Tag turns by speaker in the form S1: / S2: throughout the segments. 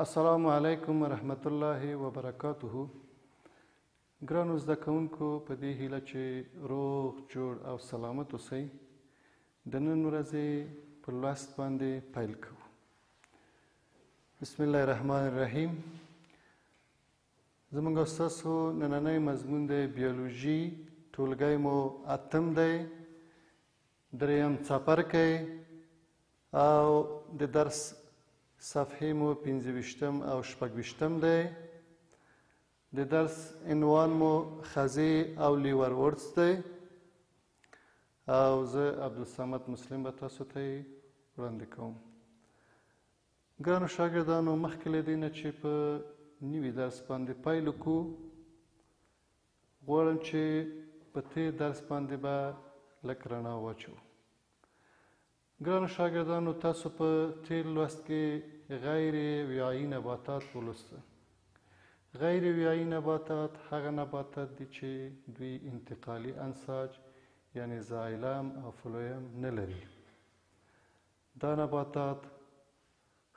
S1: السلام علیکم ورحمت الله وبرکاته. ګرانو زده کوونکو، په دې هیله چې روغ جوړ او سلامت اوسئ، د نن ورځې په لوست باندې پیل کوو. بسم الله الرحمن الرحیم. زموږ ستاسو نننی مضمون دی بیولوژي. ټولګی مو 8 دی، 3 څپرکی او د درس صفحې مو 25 او 26 دی. د درس عنوان مو خزې او لیورورتس دی او زه عبدالصمد مسلم به تاسو ته یې وړاندې کوم. ګرانو شاګردانو، مخکې له دې نه چې په نوي درس باندې پیل وکړو، غواړم چې په تېر درس باندې به لږ رڼا واچوو. ګرانو شاګردانو، تاسو په تېر لوست کې غیر ویایي نباتات ولوسته. غیر ویایي نباتات هغه نباتات دي چې دوی انتقالي انساج یعنی زایلم او فلویم نه لري. دا نباتات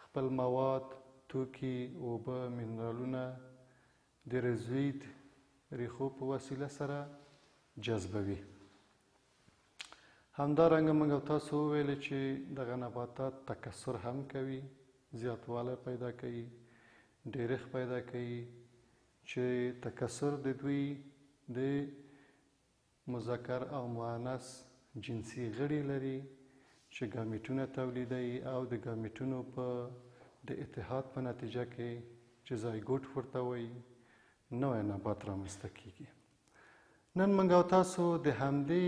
S1: خپل مواد، توکي، اوبه، منرالونه د رزوید ریښو په وسیله سره جذبوي. همدارنګه موږ تاسو وویل چې دغه نباتات تکثر هم کوي، زیاتوالی پیدا کوي، ډیرښت پیدا کوي، چې تکثر د دوی د مذکر او مؤنث جنسي غړي لري چې ګامیټونه تولیدوي او د ګامیټونو په د اتحاد په نتیجه کې چې زایګوټ ورته وایي نوی نبات رامنځته کیږي. نن موږ تاسو د همدې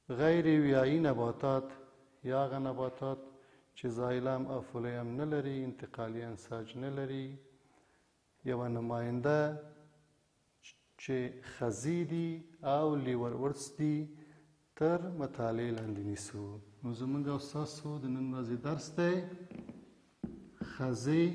S1: غیر ویایي نباتات یا هغه نباتات چې زایلم او فلویم نه لري، انتقالي انساج نه لري، یوه نماینده چې خزې دي او لیورورتس دي تر مطالعې لاندې نیسو. نو زموږ او ستاسو د نن ورځې درس دی خزې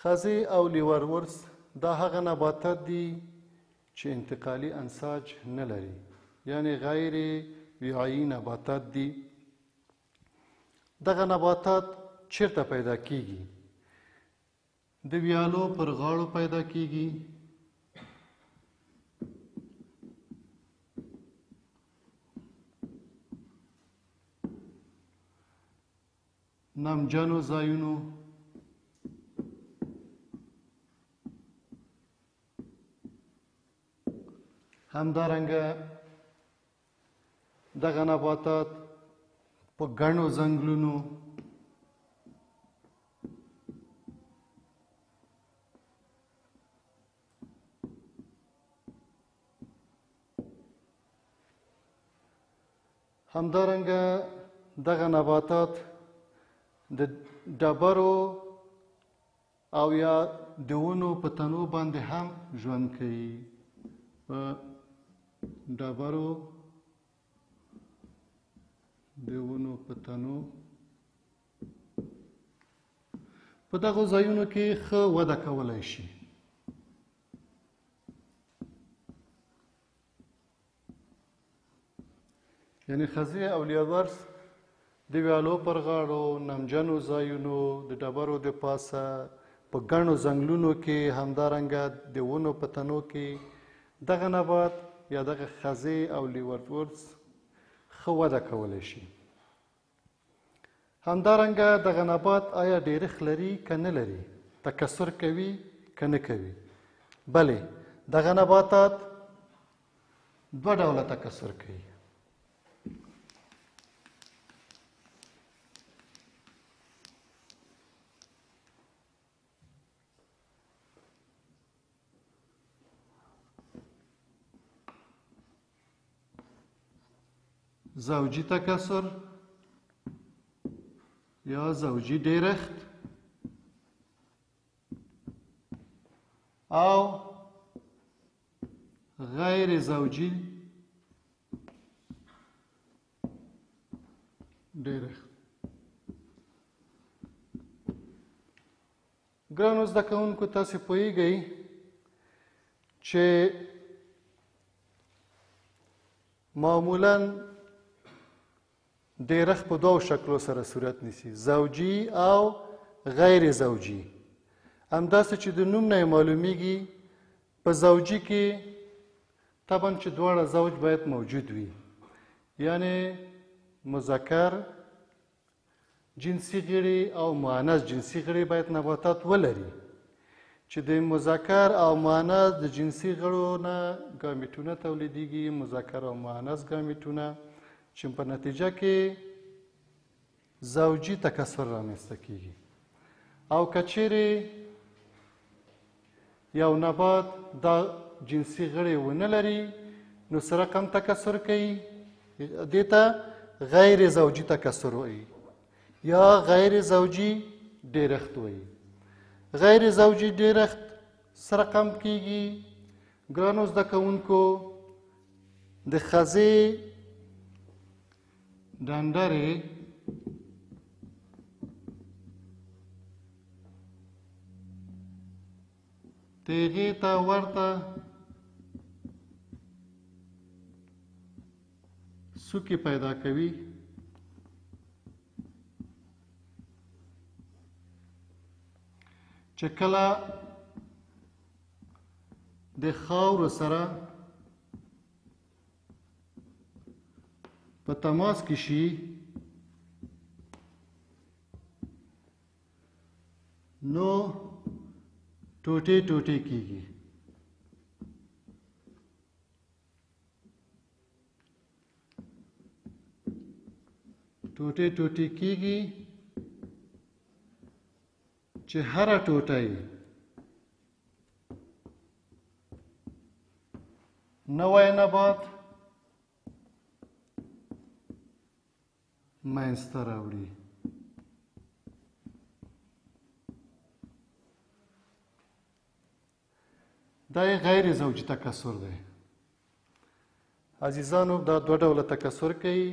S1: خزې او لیورورتس دا هغه نباتات دي چې انتقالي انساج نه لري، یعنی غیر ویایي نباتات دي. دغه نباتات چیرته پیدا کیږي؟ د ویالو پر غاړو پیدا کیږي، نمجنو ځایونو، همدارنګه دغه نباتات په ګڼو ځنګلونو، همدارنګه دغه نباتات د ډبرو او یا د ونو په تنو باندې هم ژوند کوي. په ډبرو، د ونو په تنو، په دغو ځایونو کې ښه وده کولی شي. یعنی خزې او لیورورتس د ویالو پر غاړو، نمجنو ځایونو، د ډبرو د پاسه، په ګڼو ځنګلونو کې، همدارنګه د ونو په تنو کې دغه نبات یا دغه خزې او لیورورتس ښه وده کولی شي. همدارنګه دغه نبات آیا ډیرښت لري که نه لري؟ تکثر کوي که نه کوي؟ بلې، دغه نباتات 2 ډوله تکثر کوي. زوجي تکثر یا زوجي ډیرښت او غیر زوجي ډیرښت. ګرانو زده کوونکو، تاسې پوهیږئ چې معمولا ډیرښت په دوو شکلو سره صورت نیسي، زوجي او غیر زوجي. همداسې چې د نوم نه یې معلومیږي په زوجي کې طبعا چې دواړه زوج باید موجود وي، یعنی مذکر جنسي غړي او مؤنث جنسي غړي باید نباتات ولري، چې د مذکر او مؤنث د جنسي غړو نه ګامیټونه تولیدیږي، مذکر او مؤنث ګامیټونه، چې په نتیجه کې زوجي تکثر رامنځته کیږي. او که چیرې یو نبات دا جنسي غړي ونه لري نو سره کم تکثر کوي، دې ته غیر زوجي تکثر وایي یا غیر زوجي ډیرښت وایي. غیر زوجي ډیرښت سره کم کیږي ګرانو زده کوونکو د ښځې ډنډرې تیغې ته ورته څوکې پیدا کوي، چې کله د خاورو سره په تماس کې شي نو ټوټې ټوټې کیږي. ټوټې ټوټې کیږي چې هره ټوټه یې نوی نبات منځته راوړي. دا یې غیر زوجي تکثر دی. عزیزانو، دا دوه ډوله تکثر کوي،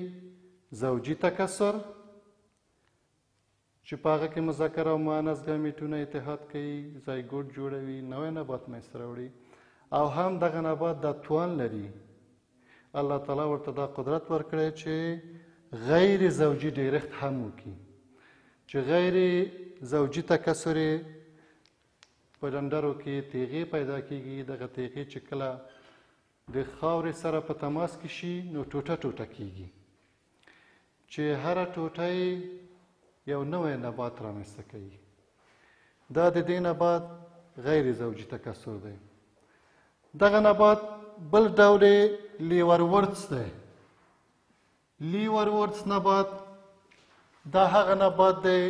S1: زوجي تکثر چې په هغه کې مذکر او مؤنث ګامیټونه اتحاد کوي، زایګوټ جوړوي، نوی نبات منځته راوړي. او هم دغه نبات دا توان لري، الله تعالی ورته دا قدرت ورکړی چې غیر زوجي ډیرښت هم وکړي، چې غیر زوجي تکثر په ډنډرو کې تیغې پیدا کیږي. دغه تیغې چې کله د خاورې سره په تماس کې شي نو ټوټه ټوټه کیږي، چې هره ټوټه یو نوی نبات رامنځته کوي. دا د دې نبات غیر زوجي تکثر دی. دغه نبات بل ډول لیورورتس دی. لیورورتس نبات دا هغه نبات دی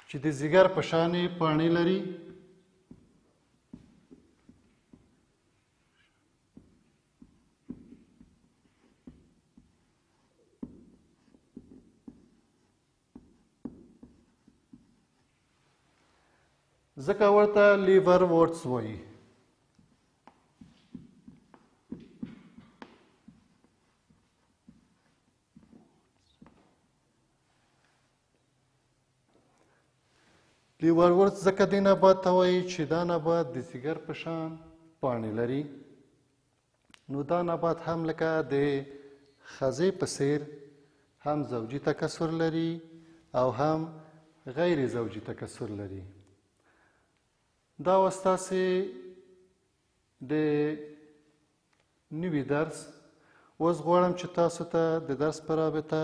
S1: چې د ځیګر په شانې پاڼې لري، ځکه ورته لیورورتس وایي. لیورورتس ځکه دې نبات ته وایي چې دا نبات د ځیګر په شان پاڼې لري. نو دا نبات هم لکه د ښځې په څېر هم زوجي تکثر لري او هم غیر زوجي تکثر لري. دا اوس تاسې د نوي درس اوس غواړم چې تاسو ته د درس په رابطه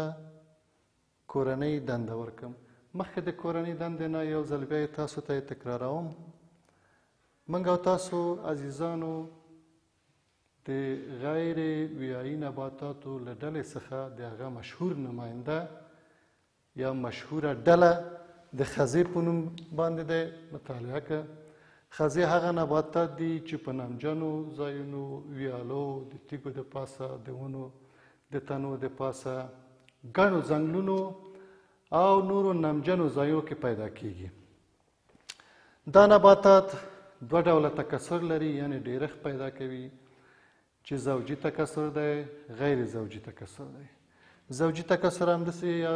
S1: کورنۍ دنده ورکړم. مخکې د کورنۍ دندې نه یو ځل بیا تاسو ته تکراروم. موږ او تاسو عزیزانو د غیر ویایي نباتاتو له ډلې څخه د هغه مشهور نماینده یا مشهوره ډله د خزې په نوم باندې دی مطالعه کړه. خزې هغه نباتات دي چې په نمجنو ځایونو، ویالو، د تیږو د پاسه، د ونو د تنو د پاسه، ګڼو ځنګلونو او نورو نمجنو ځایو کې پیدا کیږي. دا نباتات دوه ډوله تکثر لري، یعنی ډیرښت پیدا کوي، چې زوجي تکثر دی، غیر زوجي تکثر دی. زوجي تکثر همداسې یا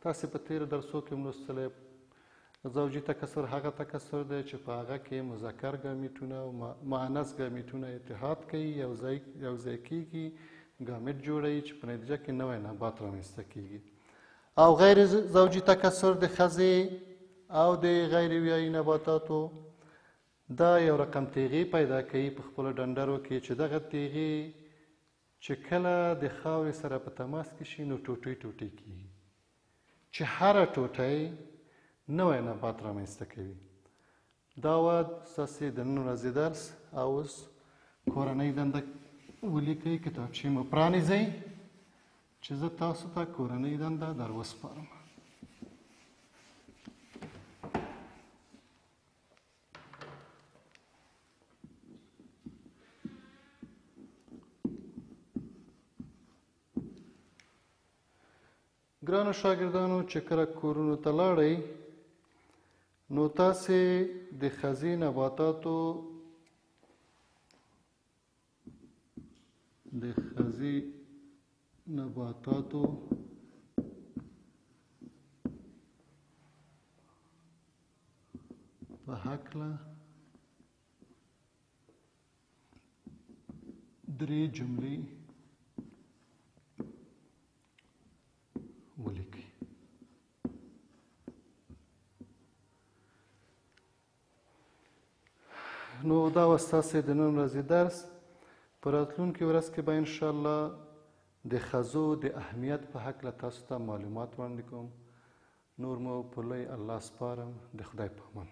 S1: تاسې په تېرو درسو کې هم لوستلی زوجي تکثر هغه تکثر دی چې په هغه کې مذکر ګامیټونه او مؤنث ګامیټونه اتحاد کوي، یو ځای کېږي، ګامیټ جوړوي چې په نتیجه کې نوی نبات رامنځته کېږي. او غیر زوجي تکثر د ښځې او د غیر ویایي نباتاتو دا یو رقم تیغې پیدا کوي په خپلو ډنډرو کې چې دغه تیغې چې کله د خاورې سره په تماس کې شي نو ټوټې ټوټې کېږي چې هره ټوټه نوی نبات رامنځته کوي. دا وه ستاسې د نن ورځې درس. او اوس کورنۍ دنده ولیکئ، کتابچې مو پرانیزئ چې زه تاسو ته کورنۍ دنده در وسپارم. ګرانو شاګردانو چې کله کورونو ته لاړئ نو تاسې د ښځې نباتاتو په هکله 3 جملې ولیکئ. نو دا وه ستاسې د نن ورځې درس. په راتلونکې ورځ کې به انشاءالله د ښځو د اهمیت په هکله تاسو ته معلومات وړاندې کوم. نور مو په لوی الله سپارم. د خدای په امان.